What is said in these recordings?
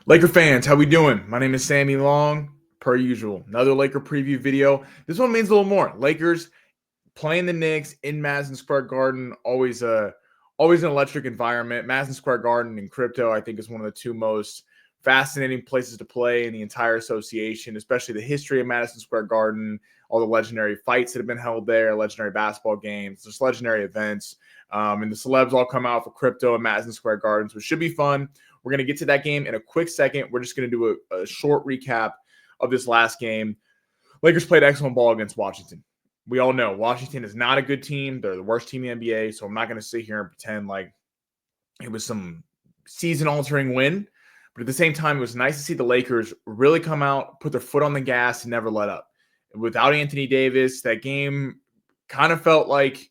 Laker fans, how we doing? My name is Sammy Long, per usual. Another Laker preview video. This one means a little more. Lakers playing the Knicks in Madison Square Garden, always an electric environment. Madison Square Garden and crypto, I think, is one of the two most fascinating places to play in the entire association, especially the history of Madison Square Garden, all the legendary fights that have been held there, legendary basketball games, just legendary events. And the celebs all come out for crypto in Madison Square Garden, so it should be fun. We're going to get to that game in a quick second. We're just going to do a short recap of this last game. Lakers played excellent ball against Washington. We all know Washington is not a good team. They're the worst team in the NBA, so I'm not going to sit here and pretend like it was some season-altering win. But at the same time, it was nice to see the Lakers really come out, put their foot on the gas, and never let up. Without Anthony Davis, that game kind of felt like,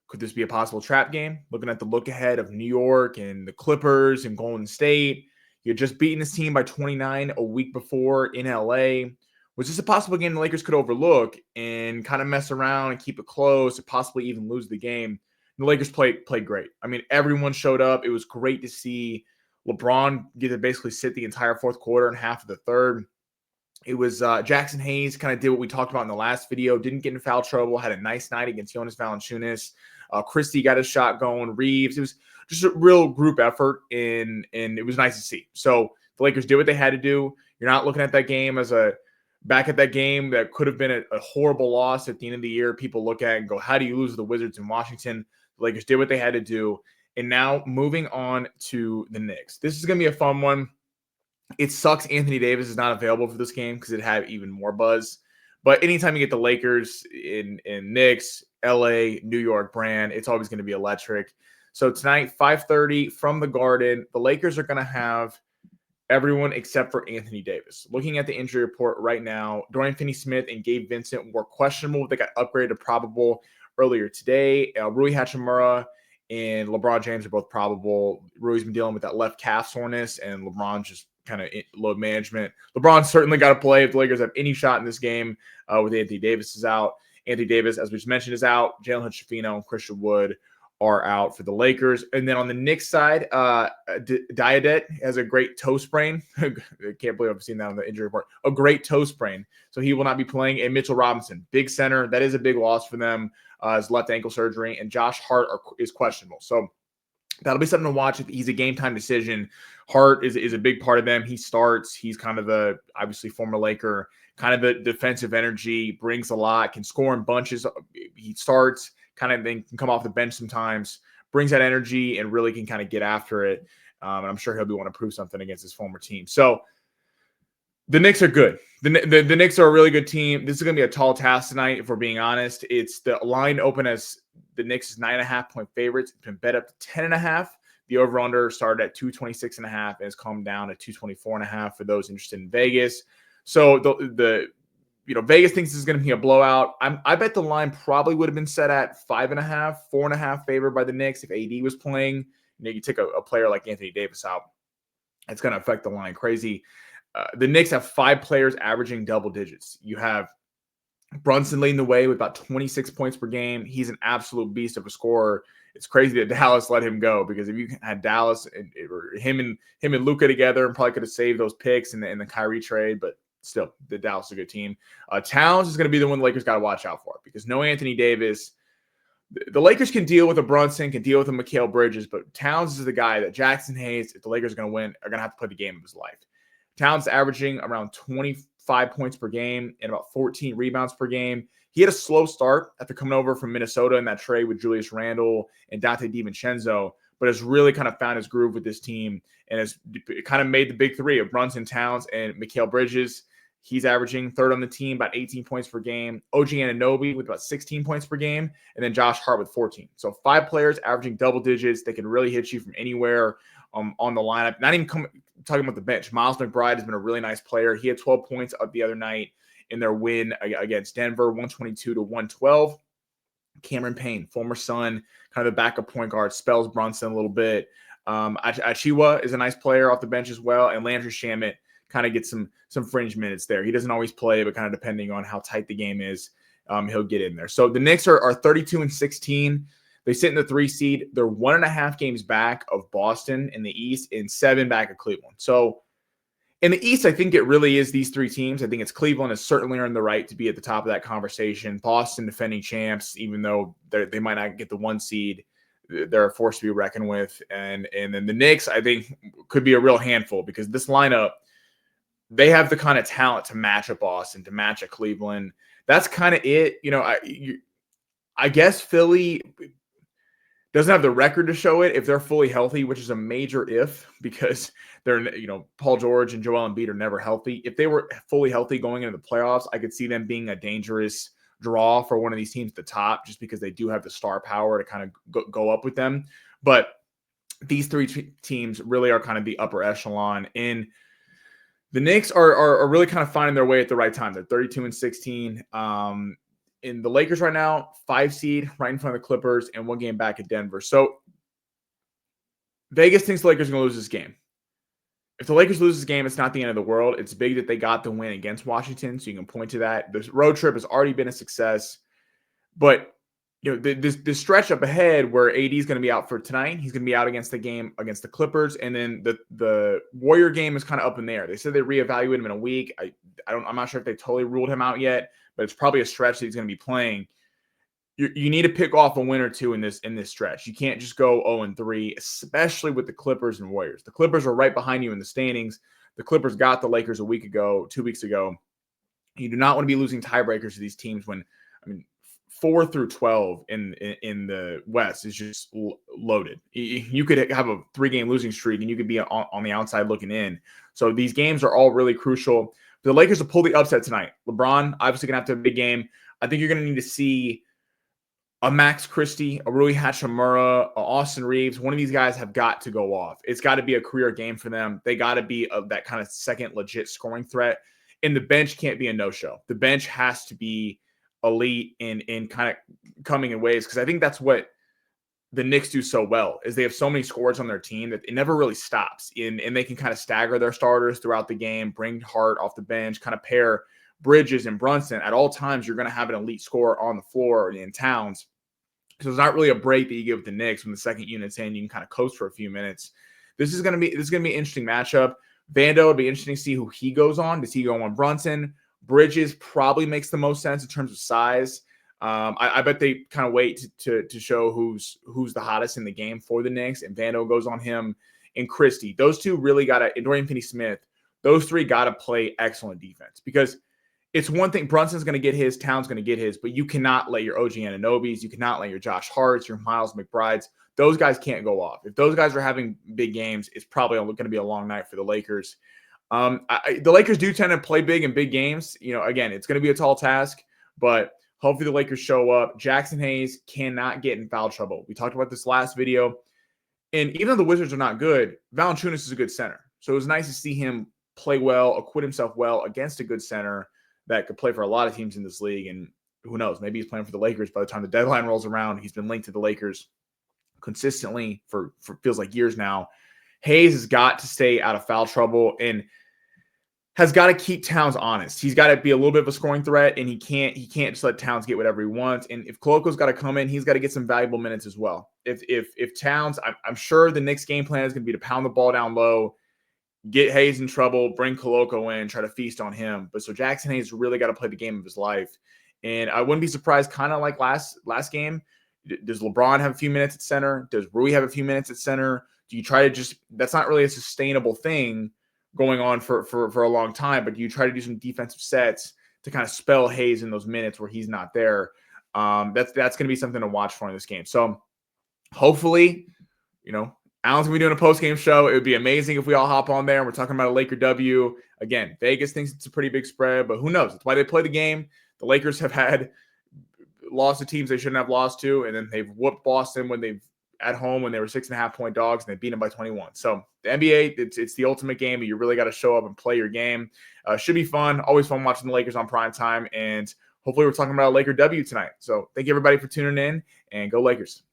could this be a possible trap game? Looking at the look ahead of New York and the Clippers and Golden State. You had just beaten this team by 29 a week before in LA. Was this a possible game the Lakers could overlook and kind of mess around and keep it close and possibly even lose the game? The Lakers played great. I mean, everyone showed up. It was great to see LeBron get to basically sit the entire fourth quarter and half of the third. It was Jackson Hayes kind of did what we talked about in the last video. Didn't get in foul trouble. Had a nice night against Jonas Valanciunas. Christie got his shot going. Reeves. It was just a real group effort, and it was nice to see. So the Lakers did what they had to do. You're not looking at that game as back at that game that could have been a horrible loss at the end of the year. People look at it and go, how do you lose to the Wizards in Washington? The Lakers did what they had to do. And now moving on to the Knicks. This is going to be a fun one. It sucks Anthony Davis is not available for this game because it'd have even more buzz. But anytime you get the Lakers in Knicks, LA, New York brand, it's always going to be electric. So tonight, 5:30 from the Garden, the Lakers are going to have everyone except for Anthony Davis. Looking at the injury report right now, Dorian Finney-Smith and Gabe Vincent were questionable. They got upgraded to probable earlier today. Rui Hachimura and LeBron James are both probable. Rui's been dealing with that left calf soreness, and LeBron just kind of load management. LeBron certainly got to play if the Lakers have any shot in this game with Anthony Davis is out. Anthony Davis, as we just mentioned, is out. Jalen Hood-Schifino and Christian Wood are out for the Lakers. And then on the Knicks side, Diadet has a great toe sprain. I can't believe I've seen that on the injury report. A great toe sprain. So he will not be playing. And Mitchell Robinson, big center. That is a big loss for them. His left ankle surgery. And Josh Hart is questionable. So that'll be something to watch. He's a game time decision. Hart is a big part of them. He starts. He's kind of the, obviously, former Laker, kind of the defensive energy, brings a lot, can score in bunches. He starts, kind of then can come off the bench sometimes, brings that energy, and really can kind of get after it. And I'm sure he'll be wanting to prove something against his former team. So the Knicks are good. The Knicks are a really good team. This is going to be a tall task tonight, if we're being honest. It's the line open as the Knicks is 9.5-point favorites. It's been bet up to 10.5. The over-under started at 226.5 and has come down to 224.5 for those interested in Vegas. So Vegas thinks this is going to be a blowout. I bet the line probably would have been set at 5.5, 4.5 favored by the Knicks if AD was playing. You take a player like Anthony Davis out, it's going to affect the line crazy. The Knicks have 5 players averaging double digits. You have Brunson leading the way with about 26 points per game. He's an absolute beast of a scorer. It's crazy that Dallas let him go, because if you had Dallas and him and Luka together, and probably could have saved those picks in the Kyrie trade, but still, the Dallas is a good team. Towns is going to be the one the Lakers got to watch out for, because no Anthony Davis. The Lakers can deal with a Brunson, can deal with a Mikal Bridges, but Towns is the guy that Jackson Hayes, if the Lakers are going to win, are going to have to play the game of his life. Towns averaging around 25 points per game and about 14 rebounds per game. He had a slow start after coming over from Minnesota in that trade with Julius Randle and Dante DiVincenzo, but has really kind of found his groove with this team and has kind of made the big three of Brunson, Towns, and Mikal Bridges. He's averaging third on the team, about 18 points per game. OG Anunoby with about 16 points per game, and then Josh Hart with 14. So 5 players averaging double digits. They can really hit you from anywhere on the lineup. Not even talking about the bench. Miles McBride has been a really nice player. He had 12 points the other night in their win against Denver, 122-112. Cameron Payne, former Sun, kind of the backup point guard, spells Brunson a little bit. Achiuwa is a nice player off the bench as well, and Landry Shamet kind of gets some fringe minutes there. He doesn't always play, but kind of depending on how tight the game is, he'll get in there. So the Knicks are 32-16. They sit in the 3 seed. They're 1.5 games back of Boston in the East and 7 back of Cleveland. So In the East, I think it really is these three teams. I think it's Cleveland has certainly earned the right to be at the top of that conversation. Boston, defending champs, even though they might not get the 1 seed, they're a force to be reckoned with. And then the Knicks, I think, could be a real handful because this lineup, they have the kind of talent to match a Boston, to match a Cleveland. That's kind of it. I guess Philly doesn't have the record to show it if they're fully healthy, which is a major if, because they're, Paul George and Joel Embiid are never healthy. If they were fully healthy going into the playoffs, I could see them being a dangerous draw for one of these teams at the top, just because they do have the star power to kind of go up with them. But these three teams really are kind of the upper echelon. And the Knicks are really kind of finding their way at the right time. They're 32-16. In the Lakers right now, 5 seed, right in front of the Clippers, and 1 game back at Denver. So Vegas thinks the Lakers are going to lose this game. If the Lakers lose this game, it's not the end of the world. It's big that they got the win against Washington, so you can point to that. The road trip has already been a success. But this stretch up ahead where AD is going to be out for tonight, he's going to be out against the game against the Clippers, and then the Warrior game is kind of up in the air. They said they reevaluate him in a week. I'm not sure if they totally ruled him out yet, but it's probably a stretch that he's going to be playing. You need to pick off a win or two in this stretch. You can't just go 0-3, especially with the Clippers and Warriors. The Clippers are right behind you in the standings. The Clippers got the Lakers 2 weeks ago. You do not want to be losing tiebreakers to these teams when, 4 through 12 in the West is just loaded. You could have a 3-game losing streak and you could be on the outside looking in. So these games are all really crucial. The Lakers will pull the upset tonight. LeBron obviously going to have to have a big game. I think you're going to need to see a Max Christie, a Rui Hachimura, a Austin Reeves. One of these guys have got to go off. It's got to be a career game for them. They got to be that kind of second legit scoring threat. And the bench can't be a no-show. The bench has to be elite in kind of coming in waves, because I think that's what the Knicks do so well, is they have so many scorers on their team that it never really stops. And they can kind of stagger their starters throughout the game, bring Hart off the bench, kind of pair Bridges and Brunson. At all times, you're going to have an elite scorer on the floor in Towns. So it's not really a break that you give with the Knicks when the second unit's in. You can kind of coast for a few minutes. This is going to be an interesting matchup. Vando, would be interesting to see who he goes on. Does he go on Brunson? Bridges probably makes the most sense in terms of size. I bet they kind of wait to show who's the hottest in the game for the Knicks, and Vando goes on him and Christie. Those two really got to, and Dorian Finney-Smith, those three got to play excellent defense, because it's one thing, Brunson's going to get his, Towns going to get his, but you cannot let your OG Anunobys, you cannot let your Josh Harts, your Miles McBrides, those guys can't go off. If those guys are having big games, it's probably going to be a long night for the Lakers. The Lakers do tend to play big in big games. Again, it's going to be a tall task, but hopefully the Lakers show up. Jackson Hayes cannot get in foul trouble. We talked about this last video, and even though the Wizards are not good, Valanciunas is a good center. So it was nice to see him play well, acquit himself well against a good center that could play for a lot of teams in this league. And who knows, maybe he's playing for the Lakers by the time the deadline rolls around. He's been linked to the Lakers consistently for feels like years now. Hayes has got to stay out of foul trouble and has got to keep Towns honest. He's got to be a little bit of a scoring threat, and he can't just let Towns get whatever he wants. And if Koloko's got to come in, he's got to get some valuable minutes as well. If Towns, I'm sure the Knicks' game plan is going to be to pound the ball down low, get Hayes in trouble, bring Koloko in, try to feast on him. But so Jackson Hayes really got to play the game of his life. And I wouldn't be surprised, kind of like last game. Does LeBron have a few minutes at center? Does Rui have a few minutes at center? Do you try to that's not really a sustainable thing going on for a long time, but do you try to do some defensive sets to kind of spell Hayes in those minutes where he's not there? That's going to be something to watch for in this game. So hopefully, Alan's going to be doing a post-game show. It would be amazing if we all hop on there and we're talking about a Laker W. Again, Vegas thinks it's a pretty big spread, but who knows? That's why they play the game. The Lakers have had lost to teams they shouldn't have lost to, and then they've whooped Boston when they were 6.5-point dogs, and they beat them by 21. So the NBA, it's the ultimate game. You really got to show up and play your game. Should be fun. Always fun watching the Lakers on primetime, and hopefully we're talking about a Laker W tonight. So thank you everybody for tuning in, and go Lakers.